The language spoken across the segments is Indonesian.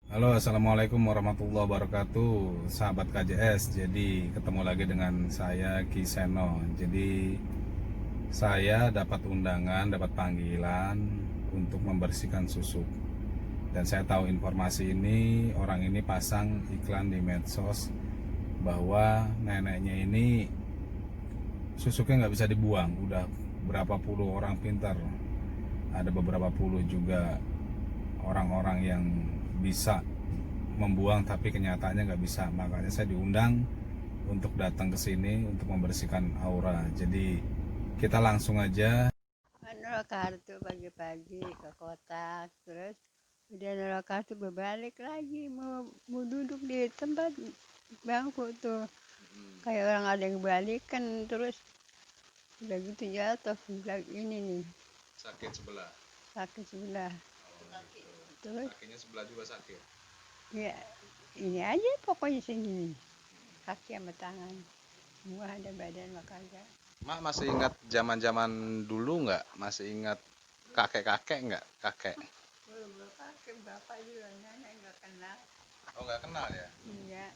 Halo, assalamualaikum warahmatullahi wabarakatuh, sahabat KJS. Jadi ketemu lagi dengan saya Kiseno. Jadi saya dapat undangan, dapat panggilan untuk membersihkan susuk. Dan saya tahu informasi ini, orang ini pasang iklan di medsos bahwa neneknya ini susuknya nggak bisa dibuang. Udah berapa puluh orang pintar, ada beberapa puluh juga orang-orang yang bisa membuang, tapi kenyataannya nggak bisa. Makanya saya diundang untuk datang ke sini untuk membersihkan aura. Jadi kita langsung aja. Naruh kartu pagi-pagi ke kotak, terus udah naruh kartu berbalik lagi mau duduk di tempat bangku tuh kayak orang ada yang balikan, terus udah gitu jatuh bilang ini nih Sakit sebelah. sakit sebelah, terus Kakinya sebelah juga sakit. ya ini aja pokoknya sini kaki sama tangan semua ada, badan mah kagak. Mak masih ingat zaman-zaman dulu nggak? Masih ingat kakek-kakek nggak? Kakek? Belum kakek, bapak juga nenek nggak kenal. Oh, nggak kenal ya? Iya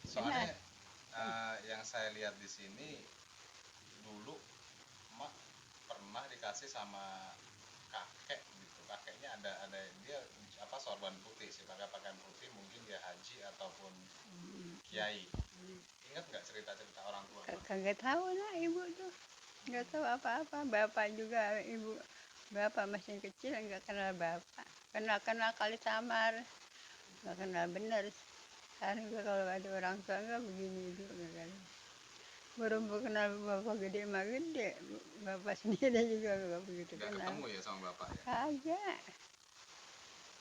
kenal. Soalnya yang saya lihat di sini dulu mak pernah dikasih sama kakek gitu. Kakeknya ada dia apa, sorban putih sih, pakai pakaian putih, mungkin dia haji ataupun kiai. Ingat nggak cerita-cerita orang tua mak? Kagak tahu lah ibu tuh, nggak tahu apa-apa. Bapak juga, ibu bapak masih kecil nggak kenal bapak, kenal kenal kali samar, nggak kenal bener. Sekarang juga kalau ada orang tua nggak begini juga kan, baru kenal bapak gede mah gede, bapak sendiri juga nggak begitu Nggak kenal. ketemu ya sama bapak ya? Kagak,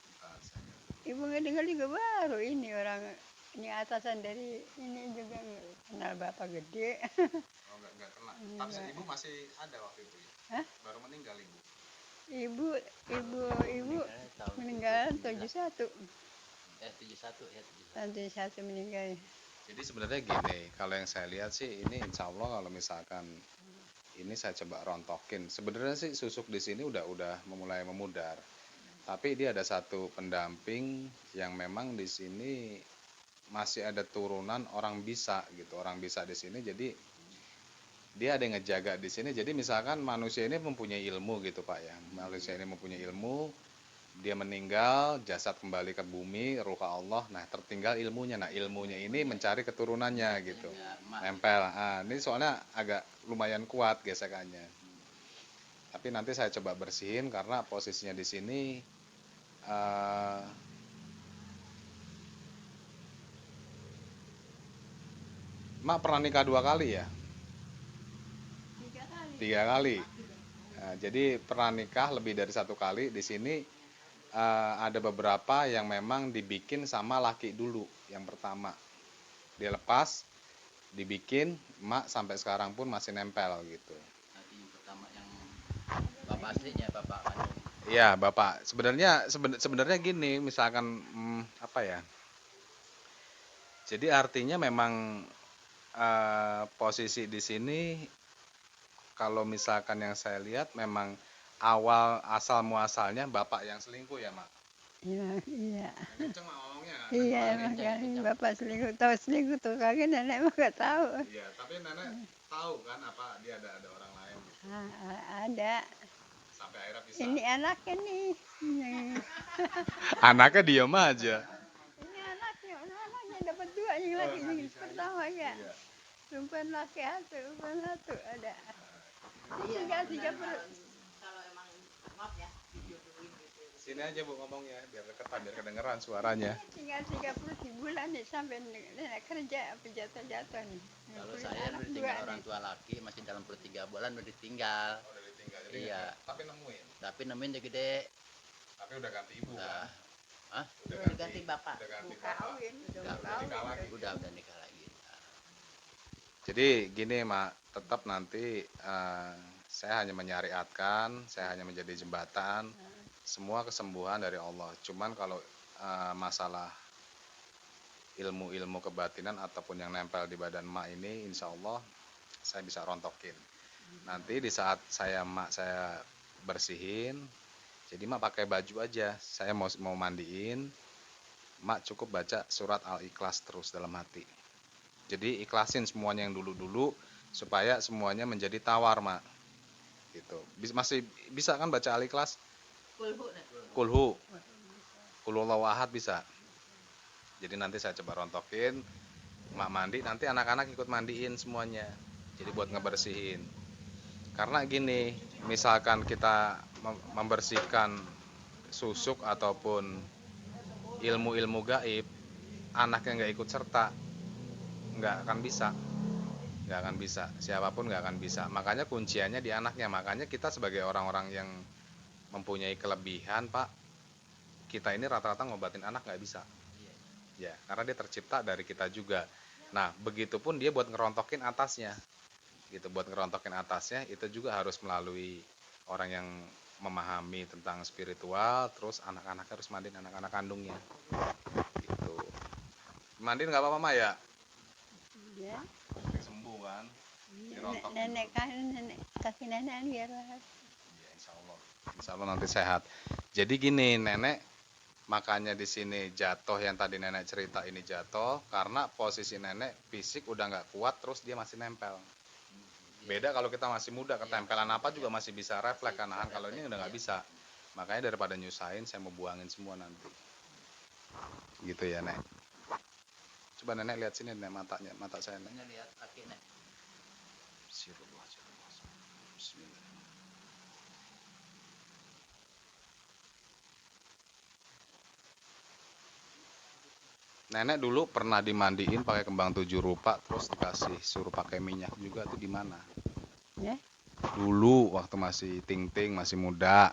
Bentar, saya ibu nggak tinggal juga baru ini orang ini atasan dari ini juga nggak kenal bapak gede. oh, nggak kena. Tapi Enggak. ibu masih ada waktu itu ya? Hah? Baru meninggal ibu? Ibu, ibu meninggal 71. 71 ya 71. Tahun 71 meninggal. Jadi sebenarnya gini, kalau yang saya lihat sih ini insya Allah kalau misalkan ini saya coba rontokin. Sebenarnya sih susuk di sini udah memulai memudar. Tapi dia ada satu pendamping yang memang di sini masih ada turunan orang bisa gitu, orang bisa di sini. Jadi dia ada yang ngejaga di sini. Jadi misalkan manusia ini mempunyai ilmu gitu Pak ya. Manusia ini mempunyai ilmu, dia meninggal, jasad kembali ke bumi, ruh ke Allah. Nah, tertinggal ilmunya. Nah, ilmunya ini mencari keturunannya gitu. Ya, emak gitu. Nempel. Nah, ini soalnya agak lumayan kuat gesekannya. Tapi nanti saya coba bersihin karena posisinya di sini eh, Mak pernah nikah 2 kali ya? 3 kali. 3 kali. Nah, jadi pernah nikah lebih dari 1 kali. Di sini ada beberapa yang memang dibikin sama laki dulu. Yang pertama dia lepas, dibikin, mak sampai sekarang pun masih nempel gitu. Nanti yang pertama yang bapak aslinya bapak kandung. Iya bapak, sebenarnya gini, misalkan apa ya? Jadi artinya memang posisi di sini kalau misalkan yang saya lihat memang awal asal muasalnya bapak yang selingkuh ya mak. Iya, iya. Kenceng mak ngomongnya, Iya dengeran nih. emang Kencang kan kencang. bapak selingkuh, tahu selingkuh tuh kagak, nenek mah gak tahu. Iya, tapi nenek tahu kan apa dia ada orang lain gitu. Ada. Sampai akhirnya pisah. Ini anaknya nih. Anaknya diem aja. Ini anaknya dapat 2 yang laki yang pertama ya. Iya. Perempuan laki satu ada. Iya, Tiga perut. Sini aja bu ngomongnya biar deketan, biar kedengeran suaranya. Tinggal 30 bulan nih sampai nenek kerja apa jatuh-jatuh nih. Kalau Punya saya anak udah 2 ditinggal orang nih. tua laki masih dalam perut 3 bulan udah ditinggal. Oh, udah ditinggal. Jadi Iya. tapi nemuin. Tapi nemuin dia gede. Tapi udah ganti ibu Nah, kan. hah? Udah Ganti bapak. Udah ganti Buka bapak. kawin, udah Udah, mau nikah kawin. lagi. udah nikah lagi. Jadi gini mak, tetap nanti saya hanya menyariatkan, saya hanya menjadi jembatan. Semua kesembuhan dari Allah. Cuman kalau masalah ilmu-ilmu kebatinan ataupun yang nempel di badan mak ini, insya Allah saya bisa rontokin. Nanti di saat saya bersihin, jadi mak pakai baju aja. Saya mau mandiin, mak cukup baca surat Al-Ikhlas terus dalam hati. Jadi ikhlasin semuanya yang dulu-dulu supaya semuanya menjadi tawar, mak. Gitu. Masih bisa kan baca Al-Ikhlas? Kulhu nih. Kulhu, Kulhuwallahu ahad bisa. Jadi nanti saya coba rontokin, mak mandi, nanti anak-anak ikut mandiin semuanya. Jadi buat ngebersihin. Karena gini, misalkan kita membersihkan susuk ataupun ilmu-ilmu gaib, anaknya nggak ikut serta, nggak akan bisa. Nggak akan bisa, siapapun nggak akan bisa. Makanya kunciannya di anaknya. Makanya kita sebagai orang-orang yang mempunyai kelebihan, Pak, kita ini rata-rata ngobatin anak nggak bisa. Ya, karena dia tercipta dari kita juga. Nah, begitupun dia buat ngerontokin atasnya. Gitu, buat ngerontokin atasnya itu juga harus melalui orang yang memahami tentang spiritual, terus anak-anak harus mandiin anak-anak kandungnya. Gitu. Mandiin nggak apa-apa, Ma, ya? Ya. Sembuh kan? Nenek kan, nenek kaki nenek biar Ya, insya Allah. Insya Allah nanti sehat. Jadi gini, nenek makanya di sini jatuh, yang tadi nenek cerita ini jatuh karena posisi nenek fisik udah nggak kuat, terus dia masih nempel. Beda kalau kita masih muda, ketempelan apa juga masih bisa refleks kan. Kalau ini udah nggak bisa. Makanya daripada nyusahin, saya mau buangin semua nanti. Gitu ya, Nek. Coba nenek lihat sini, Nek, matanya, mata saya, Nek. Ini lihat kaki nih. Bismillah. Nenek dulu pernah dimandiin pakai kembang 7 rupa, terus dikasih suruh pakai minyak juga, tuh di mana? ya. Dulu waktu masih ting-ting, masih muda.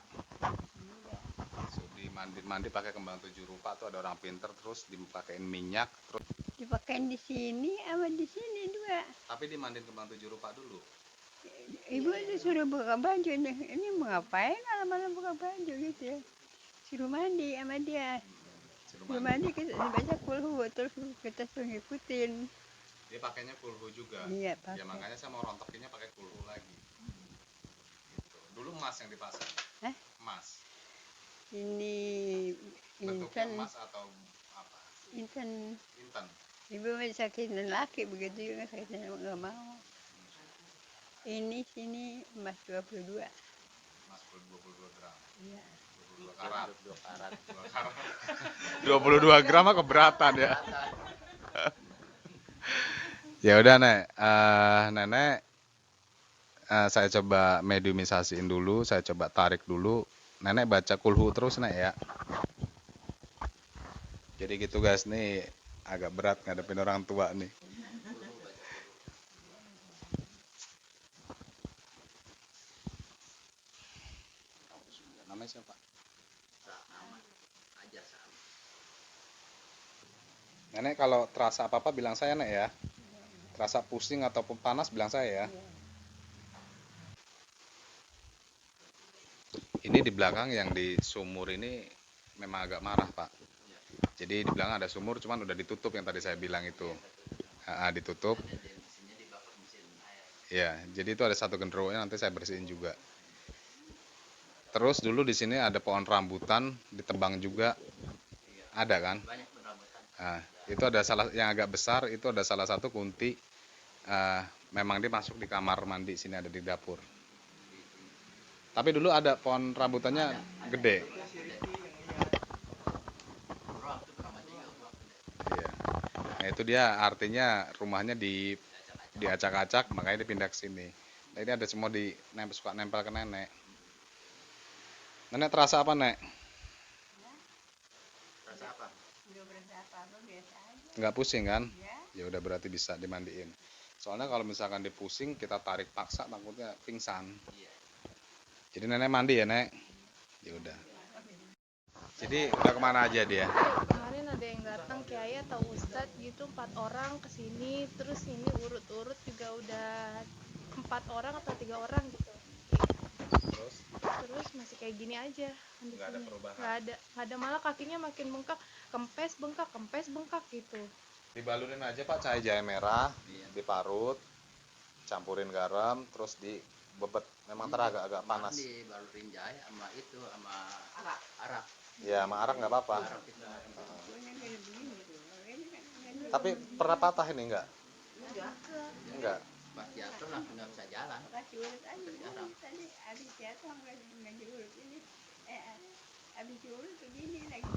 Mandi pakai kembang 7 rupa, tuh ada orang pinter, terus dipakein minyak, terus Dipakein di sini sama di sini dua. tapi dimandiin kembang 7 rupa dulu. Ibu disuruh buka baju nih. Ini mau ngapain malam-malam buka baju gitu ya. Suruh mandi sama dia. Suruh mandi kita dibaca kulhu terus kita suruh ngikutin. Dia pakainya kulhu juga. Iya, Ya pakai. makanya saya mau rontokinnya pakai kulhu lagi. Gitu. Dulu emas yang dipasang. Hah? Emas. Ini Bentuknya intan, emas atau apa? intan. Intan. Ibu masih sakitin laki begitu juga sakitin nggak mau. Ini sini emas 22. Emas 22 gram. Iya. 22 karat. 22 karat. 22 gram mah keberatan ya. Ya udah, Nek. Nenek, saya coba mediumisasiin dulu, saya coba tarik dulu. Nenek baca kulhu terus, Nek, ya. Jadi gitu guys, nih agak berat ngadepin orang tua nih. Namanya siapa? Sama aja sama. Nenek kalau terasa apa-apa bilang saya, Nek, ya. Terasa pusing ataupun panas bilang saya ya. Ini di belakang yang di sumur ini memang agak marah, Pak. Jadi di belakang ada sumur, cuman udah ditutup yang tadi saya bilang itu. Ditutup. Ada di mesinnya di bawah mesin air. Ya, jadi itu ada satu genderuwonya, nanti saya bersihin juga. Terus dulu di sini ada pohon rambutan, ditebang juga. Ada kan? Banyak rambutan. Itu ada yang agak besar, itu ada salah satu kunti. Memang dia masuk di kamar mandi, sini ada di dapur. Tapi dulu ada pohon rambutannya gede. Buruak tuh pernah baca juga buruak. Iya. Nah itu dia artinya rumahnya diacak-acak, makanya dipindah ke sini. Nah ini ada semua suka nempel ke nenek. Nenek terasa apa, Nek? Rasa apa? Nggak berasa apa-apa biasa aja. Nggak pusing kan? Ya. Ya udah berarti bisa dimandiin. Soalnya kalau misalkan dipusing, kita tarik paksa takutnya pingsan. Iya. Jadi nenek mandi ya, Nek? Ya udah. Jadi udah kemana aja dia? Kemarin ada yang datang kiai atau ustadz gitu 4 orang kesini, terus ini urut-urut juga udah 4 orang atau 3 orang gitu. Terus masih kayak gini aja kondisinya. Nggak ada perubahan? Nggak ada, malah kakinya makin bengkak, kempes bengkak gitu. Dibalurin aja, Pak, cahaya jahe merah, diparut, campurin garam, terus dibebet. Memang agak panas. Di balurin jahe sama itu sama arak. Ya, sama arak nggak apa-apa. Arak itu. jadi begini tuh. Kalau ini kan nggak Tapi pernah patah ini enggak? Enggak. Pas jatuh langsung nggak bisa jalan. kasih urut aja. Jarang. Tadi habis jatuh nggak diurut ini. Habis diurut begini lagi.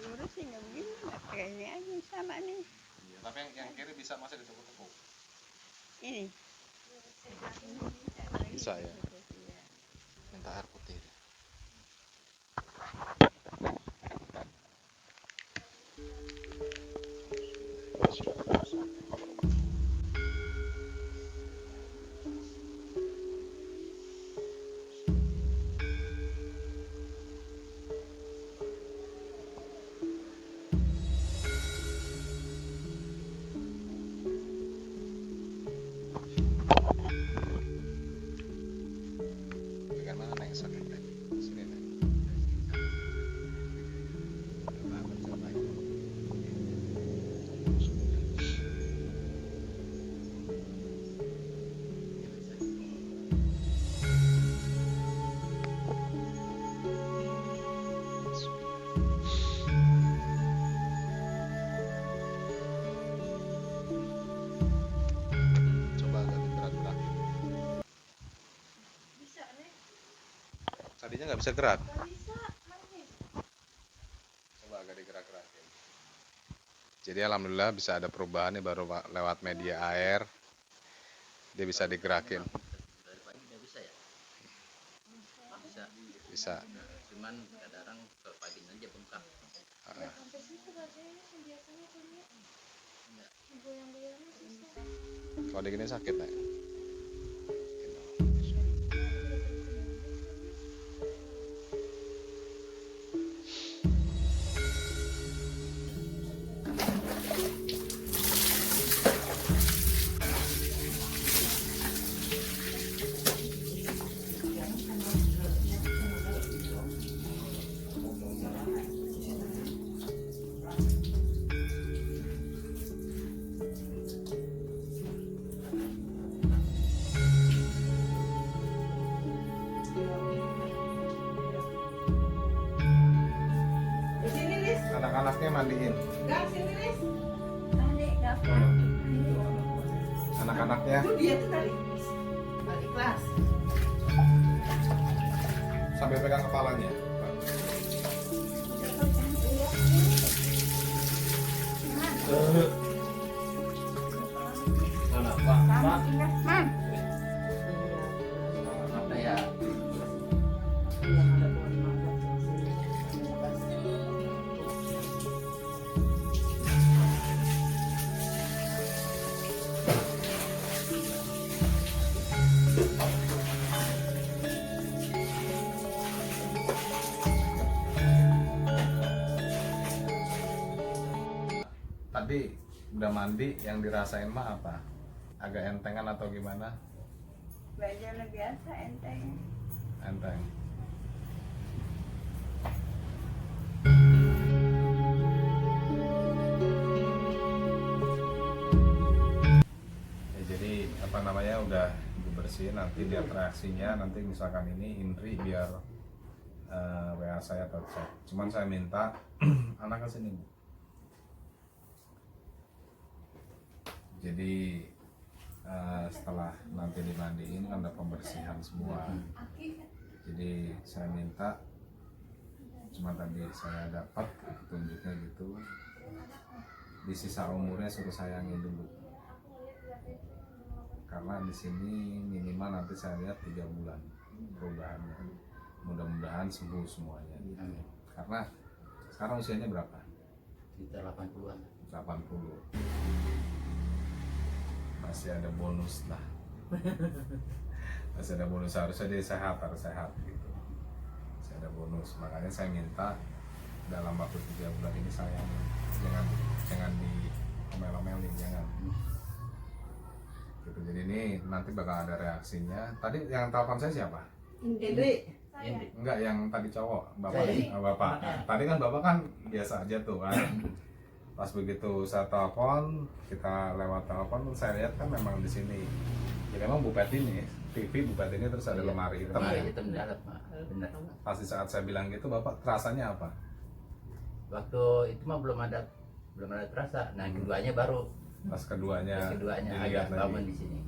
Diurut sih nggak begini. Nggak pakai ini aja sama nih. Tapi yang kiri bisa masih ditekuk-tekuk. Ini. Bisa ya. Iya. Minta air putih. Bagian mana yang sakit? Sini nih. Coba agak digerak-gerak. Bisa nih, Tadinya nggak bisa gerak. nggak bisa nih. Coba agak digerak-gerakin. Jadi alhamdulillah bisa ada perubahan nih baru lewat media air. Dia bisa digerakin. Dari pagi nggak bisa ya? Bisa. Bisa. Cuman kadang ke paginya aja bengkak. Nggak sampai situ rasanya biasanya tuh nih. Enggak. Goyang-goyangnya susah. Kalau digini sakit nih. Anak-anaknya mandiin. Adik dapur. Anak-anaknya Dia tuh tadi balik kelas. sambil pegang kepalanya. Apa ya? Tadi udah mandi, yang dirasain mah apa? Agak entengan atau gimana? Belajar biasa enteng. Enteng. Ya, jadi apa namanya udah dibersihin, nanti lihat reaksinya. Nanti misalkan ini Indri biar WA saya atau chat. Cuman saya minta anak ke sini, Bu. Jadi setelah nanti dimandiin kan ada pembersihan semua. Jadi saya minta, cuma tadi saya dapat petunjuknya gitu, di sisa umurnya suruh sayangi dulu, karena di sini minimal nanti saya lihat 3 bulan perubahannya. Mudah-mudahan sembuh semuanya gitu. Karena sekarang usianya berapa? Sekitar 80-an. 80. Masih ada bonus lah. Masih ada bonus, harusnya dia sehat, harus sehat gitu. Masih ada bonus, makanya saya minta dalam waktu 3 bulan ini saya jangan di omel-omelin, jangan gitu. Jadi ini nanti bakal ada reaksinya. Tadi yang telepon saya siapa? Indri. Indri. Enggak, yang tadi cowok, bapak. Saya. Bapak. Tadi kan bapak kan biasa aja tuh kan. Pas begitu saya telepon, kita lewat telepon, saya lihat kan memang di sini. Ya memang Bu Pet ini, TV Bu Pet ini terus ada lemari hitam. Lemari Ya. hitam dalam, Pak. Benar. Pas di saat saya bilang gitu, bapak rasanya apa? waktu itu mah belum ada terasa. Nah keduanya baru Pas keduanya agak dilihat bangun lagi. di sini.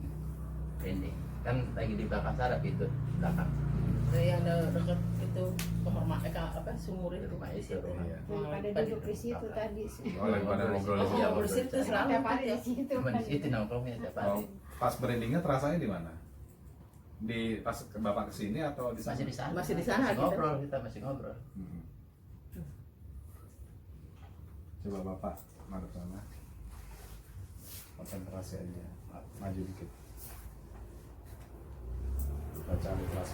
Ini kan lagi di belakang sana pintu belakang Yang dekat itu sumur itu. rumah Di itu situ. rumah. Iya. Pada duduk di situ tadi. Oh, lagi pada ngobrol di situ. Ngobrol di situ selalu Tiap hari ya. di situ. Cuma di situ nongkrongnya tiap Oh, hari. pas merindingnya terasanya di mana? Di pas ke Bapak kesini atau di sana? Masih di sana. Masih di sana kita. ngobrol, kita masih ngobrol. Hmm. Coba Bapak madep sana. Konsentrasi aja. Maju dikit. Baca Al-Ikhlas.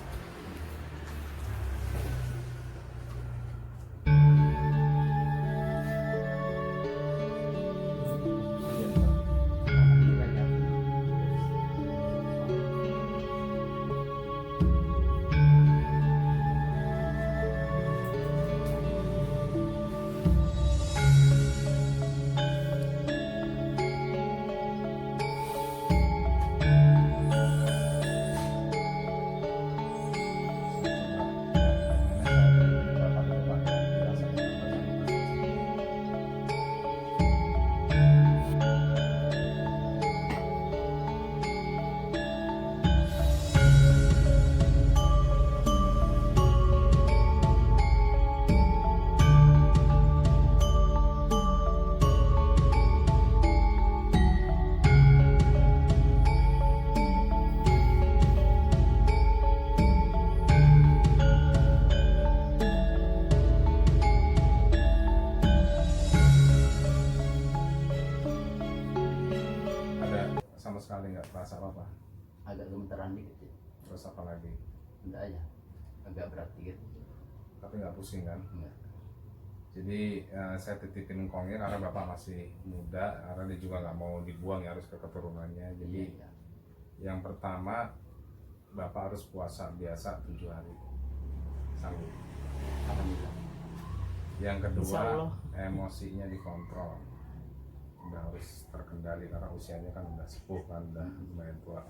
Ada sama sekali nggak terasa apa-apa? Agak gemetaran dikit ya. Terus apa lagi? Enggak aja. Agak berat dikit. Tapi nggak pusing kan? Enggak. Jadi saya titipin kongnya karena Bapak masih muda, karena dia juga nggak mau dibuang ya, harus ke keturunannya. Jadi Iya. yang pertama Bapak harus puasa biasa 7 hari. Sanggup. Alhamdulillah. Yang Insya kedua Allah. emosinya dikontrol. Udah harus terkendali karena usianya kan udah sepuh kan, udah lumayan tua.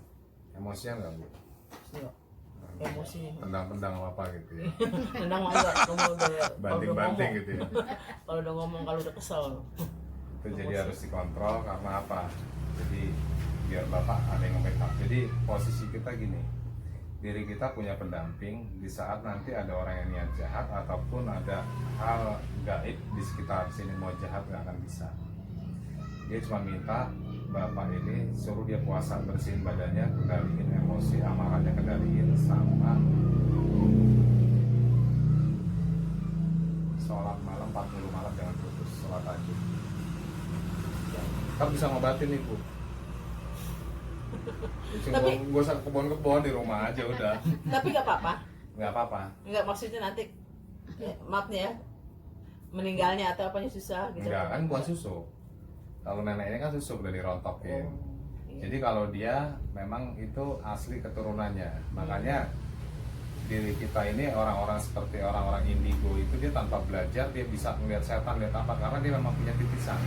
Emosinya nggak Bu? Iya. Emosi. Tendang-tendang apa gitu ya? Nendang enggak, kamu udah Banting-banting gitu ya. Kalau udah ngomong, kalau udah kesel. Itu jadi harus dikontrol karena apa? Jadi biar Bapak ada yang nge-backup. Jadi posisi kita gini, diri kita punya pendamping di saat nanti ada orang yang niat jahat ataupun ada hal gaib di sekitar sini mau jahat nggak akan bisa. Dia cuma minta Bapak ini suruh dia puasa, bersihin badannya, kendaliin emosi, amarahnya kendaliin, sama sholat malam 40 malam jangan putus, sholat tahajud. Kan bisa ngobatin nih Bu. Cuma Tapi- gue usah kebon-kebon di rumah aja udah, Tapi nggak apa-apa. nggak apa-apa. Nggak, maksudnya nanti maaf nih ya, meninggalnya atau apanya susah gitu. Enggak kan bukan susu. Kalau neneknya kan susu udah dirontokin. Oh, iya. Jadi kalau dia memang itu asli keturunannya. Makanya diri kita ini orang-orang seperti orang-orang indigo itu dia tanpa belajar dia bisa melihat setan, lihat apa karena dia memang punya titisan.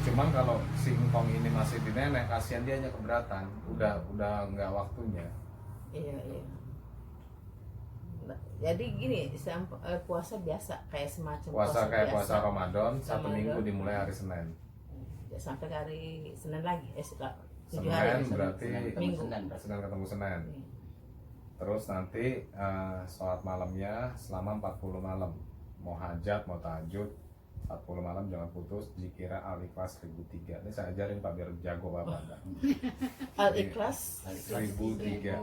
Cuman kalau si engkong ini masih di nenek, kasihan dia hanya keberatan. Udah nggak waktunya. Iya, iya. Nah, jadi gini, puasa biasa kayak semacam Puasa kayak biasa. puasa Ramadan, satu Ramadan. minggu dimulai hari Senin. Ya, sampai hari Senin lagi, 7 Senin hari. berarti Minggu. Senin ketemu Senin. Iya. Terus nanti sholat malamnya selama 40 malam. Mau hajat, mau tahajud 40 malam jangan putus. Zikira Al-Ikhlas 1003. Ini saya ajarin Pak biar jago Bapak. Al-Ikhlas 1003.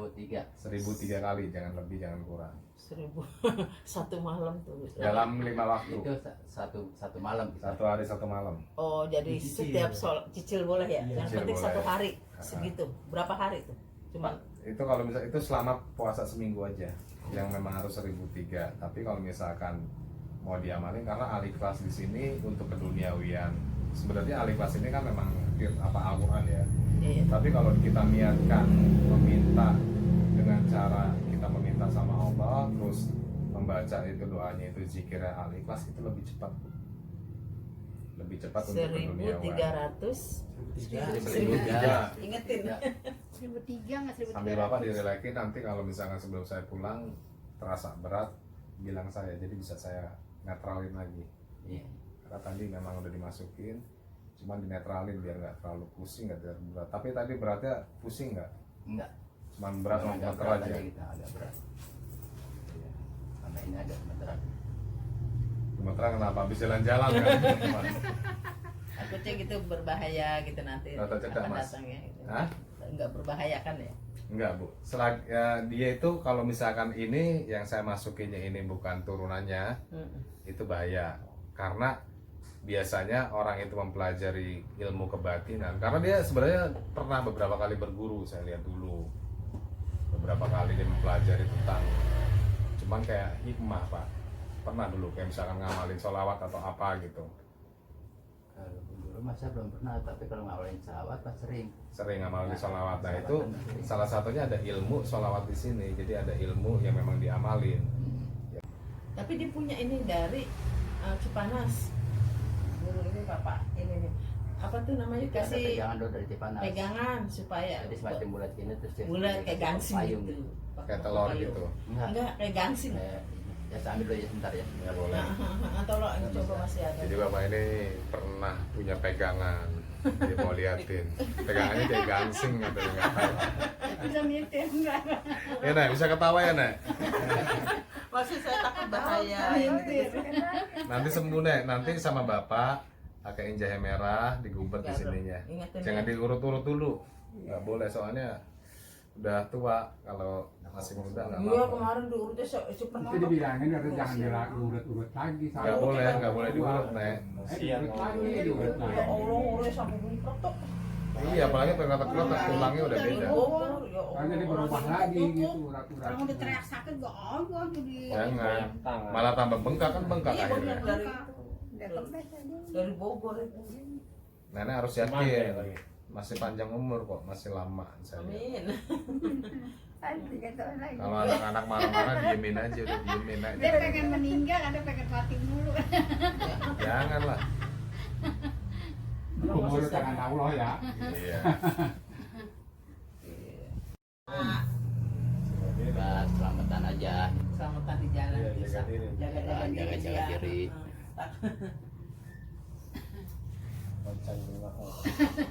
1003 kali, jangan lebih, jangan kurang. 1000 satu malam tuh. Dalam 5 waktu. Itu satu malam kita. Satu hari satu malam. Oh, jadi Dicicil. setiap cicil boleh ya? Yang Cicil penting boleh. 1 hari segitu. Berapa hari tuh? Cuma Itu kalau misalnya itu selama puasa seminggu aja. Yang memang harus 1003. Tapi kalau misalkan mau diamalin karena Al-Ikhlas di sini untuk keduniawian. Sebenarnya Al-Ikhlas ini kan memang Al-Quran ya. iya. Tapi kalau kita niatkan meminta dengan cara kita meminta sama Allah, terus membaca itu doanya itu zikirnya Al-Ikhlas itu lebih cepat, Bu. Lebih cepat untuk keduniawian. 1300 1300. ingetin. 1003 nggak 1300. Sambil Bapak direlakin nanti kalau misalkan sebelum saya pulang terasa berat, bilang saya jadi bisa saya netralin lagi. Iya. karena tadi memang udah dimasukin, cuman dinetralin biar nggak terlalu pusing, nggak terlalu berat. Tapi tadi beratnya pusing nggak? Enggak. Cuman berat sama Agak gemeter berat aja. Kita agak berat. Iya. Sama ini agak gemeteran. Gemeteran kenapa? Habis jalan-jalan kan? Takutnya gitu berbahaya gitu nanti Rata cedak, akan Mas. datangnya gitu. Hah? Nggak berbahaya kan ya? Enggak bu, ya, dia itu kalau misalkan ini yang saya masukinnya ini bukan turunannya, itu bahaya. Karena biasanya orang itu mempelajari ilmu kebatinan, karena dia sebenarnya pernah beberapa kali berguru, saya lihat dulu beberapa kali dia mempelajari tentang, cuman kayak hikmah pak, pernah dulu kayak misalkan ngamalin sholawat atau apa gitu. Kalau dulu masa belum pernah, tapi kalau ngawalin sholawat pas sering. Sering ngamalin Ya, sholawat. Nah sholawat itu kan sering. salah satunya ada ilmu sholawat di sini, jadi ada ilmu yang memang diamalin. Tapi dia punya ini dari Cipanas. Guru ini bapak ini nih. Apa tuh namanya Itu ada kasih pegangan dulu dari Cipanas. pegangan supaya Jadi semacam bulat gini terus dia bulat kayak pakai gangsing payung. gitu. Kayak telur Payung. gitu. Enggak. Kayak gangsing. Ya saya ambil dulu ya sebentar ya. Ya boleh. Tolong coba masih ada. Jadi bapak ini pernah punya pegangan, dia mau liatin. Pegangannya kayak gangsing atau nggak tahu. Bisa nyetir enggak? Ya Nek, bisa ketawa ya Nek. Masih saya takut bahaya. Nyetir. Nanti sembuh Nek, nanti sama bapak pakaiin jahe merah, digubet di sininya. Ingatin Jangan ya. diurut-urut dulu, nggak boleh soalnya udah tua. Kalau masih muda nggak Iya apa-apa. kemarin diurutnya super Itu dibilangin harus jangan diurut-urut lagi. Nggak boleh diurut Nek. Urut lagi, diurut Ya lagi. Allah, udah sampai bengkak tuh. Iya, apalagi kelotak-kelotak tulangnya udah beda. Bogor, ya Allah. Kan jadi berubah lagi gitu urat-urat. Orang udah teriak sakit gak ada jadi. Jangan, malah tambah bengkak kan bengkak Iya benar akhirnya. dari Udah kempes aja. dari Bogor itu. Nenek harus yakin, masih panjang umur kok, masih lama. Saya lihat. Amin. Kan 3 tahun lagi. Kalau anak-anak marah-marah diemin aja, udah diemin Dia aja. pengen meninggal, ada pengen mati dulu. Jangan lah. Umur tangan Allah ya. Iya. Kita selamatan aja. Selamatan di jalan Iya, bisa. jaga diri. Jaga Jaga diri.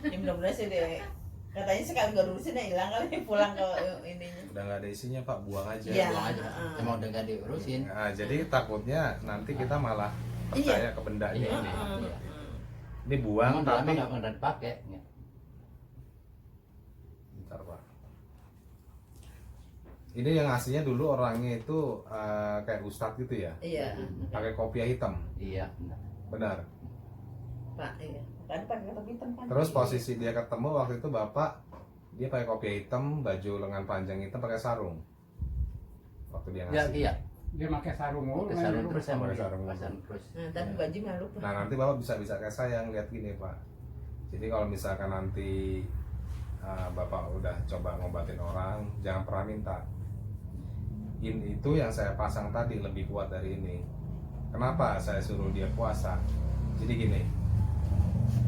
Ya mudah-mudahan sih deh. Katanya sekali gak urusin ya hilang kali pulang ke ininya. Udah nggak ada isinya Pak, buang aja. Iya. Buang aja. Emang udah nggak diurusin. Nah, jadi takutnya nanti kita malah percaya ke bendanya Iya. ini. Iya. Ini buang Emang tapi nggak pernah dipakai. bentar Pak. Ini yang aslinya dulu orangnya itu kayak ustadz gitu ya, Iya. pakai kopiah hitam, Iya. benar. Pak, iya. Kan pakai kata hitam kan. Terus posisi dia ketemu waktu itu bapak, dia pakai kopiah hitam, baju lengan panjang hitam, pakai sarung. Waktu dia Iya. ngasih. Iya. Dia pakai sarung mulu. Pakai sarung terus Pakai emang. sarung. Pakai sarung terus. Nah, tapi baju nggak lupa. Nah nanti bapak bisa kayak saya ngeliat gini Pak. Jadi kalau misalkan nanti bapak udah coba ngobatin orang, jangan pernah minta. Itu yang saya pasang tadi lebih kuat dari ini. Kenapa saya suruh dia puasa? Jadi gini.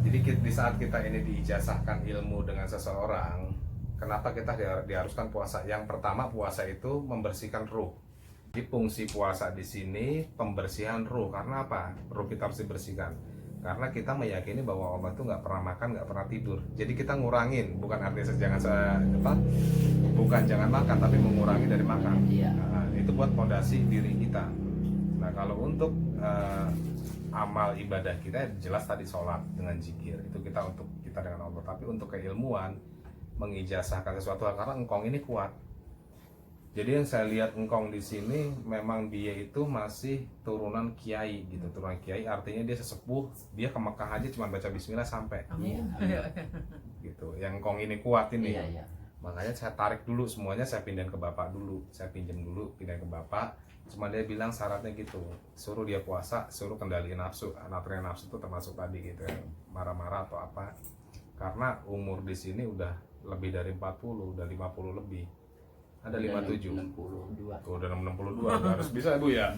Jadi di saat kita ini diijazahkan ilmu dengan seseorang, kenapa kita diharuskan puasa? Yang pertama puasa itu membersihkan ruh. Jadi fungsi puasa di sini pembersihan ruh. Karena apa? Ruh kita harus dibersihkan. Karena kita meyakini bahwa Allah itu nggak pernah makan, nggak pernah tidur. Jadi kita ngurangin, bukan artinya bukan jangan makan, tapi mengurangi dari makan. Iya. Nah, itu buat fondasi diri kita. Nah kalau untuk amal ibadah kita jelas tadi sholat dengan zikir itu kita untuk kita dengan Allah. Tapi untuk keilmuan mengijazahkan sesuatu hal, karena engkong ini kuat. Jadi yang saya lihat engkong di sini memang dia itu masih turunan kiai gitu. Turunan kiai artinya dia sesepuh, dia ke Mekah aja cuma baca bismillah sampai Iya. gitu. Yang engkong ini kuat ini. Iya. Iya. Makanya saya tarik dulu semuanya, saya pindahin ke bapak dulu. Saya pinjam dulu, pindahin ke bapak. Cuma dia bilang syaratnya gitu, suruh dia puasa, suruh kendaliin nafsu. Nafsu nafsu itu termasuk tadi gitu ya, marah-marah atau apa. Karena umur di sini udah lebih dari 40, udah 50 lebih. Ada 57. 62. Tuh udah 62, udah harus bisa Bu ya.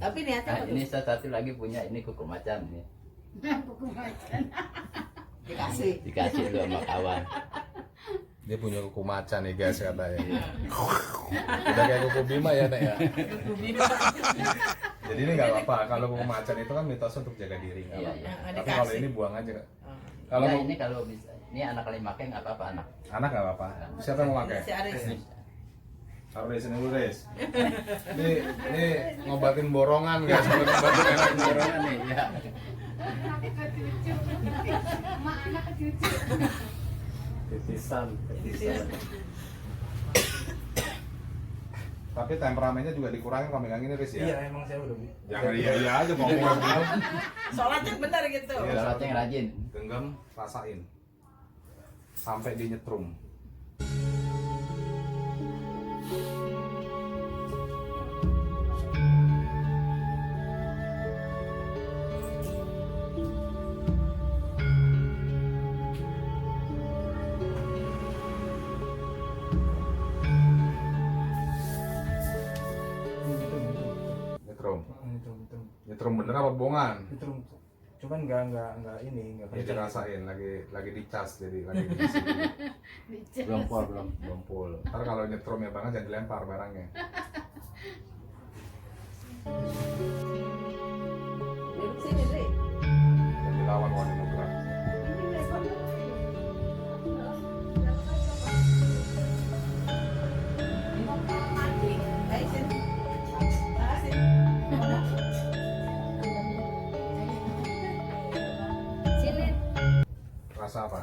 Tapi niatnya Nah, ini satu lagi punya ini kuku macan ini. Buku macan. dikasih. Dikasih dulu sama kawan. Dia punya kuku macan nih guys katanya. Udah kayak kuku Bima ya Nek ya. Jadi ini nggak apa-apa. Kalau mau macan itu kan mitos untuk jaga diri. Nggak Iya, apa-apa. iya. Tapi Dikasih. kalau ini buang aja. Oh. Kalau Ya, mau ini kalau bisa, ini anak kalian pakai nggak apa-apa anak. anak nggak apa-apa. Siapa yang mau pakai? Si Aris. Taruh di sini dulu, Riz. Ini ngobatin borongan guys. Kalau ngobatin enak borongan nih. Ya. Mak anak ke cucu. Titisan. Tapi temperamennya juga dikurangin kalau megang ini, Riz ya. Iya, emang saya udah Jangan iya aja ngomong gitu. Sholatnya benar gitu. Iya. Sholatnya yang rajin. Genggam, rasain. Sampai di nyetrum. Nyetrum. Nyetrum bener apa bohongan? Cuman nggak ini nggak Ya dirasain lagi dicas jadi lagi diisi. Belum pol, belum. Belum full. Ntar kalau nyetrumnya banget jangan dilempar barangnya. Duduk sini, Dri. Dan dilawan warna demokrat. Mati. Ayo sini. Makasih. Rasa apa?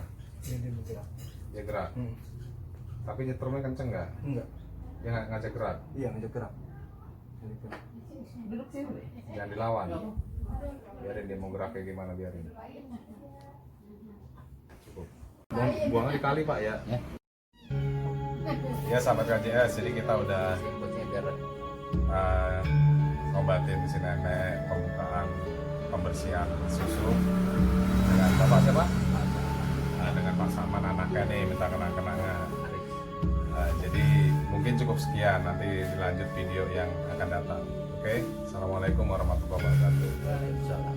ini bergerak. Ya gerak. Hmm. Tapi nyetrumnya kenceng nggak? Enggak. Dia ngajak gerak. Iya, ngajak gerak. Ngajak gerak. Duduk sini, Dri. Jangan dilawan. Biarin dia mau gerak kayak gimana biarin. Cukup. Buangnya di kali Pak ya. Ya. Ya sahabat KJS, jadi kita udah Sikutnya biar ngobatin si nenek, pembukaan, pembersihan susu dengan bapak siapa? Dengan Pak Saman anaknya nih minta kenang-kenangan. Jadi mungkin cukup sekian, nanti dilanjut video yang akan datang. Oke, assalamualaikum warahmatullahi wabarakatuh. Waalaikumsalam.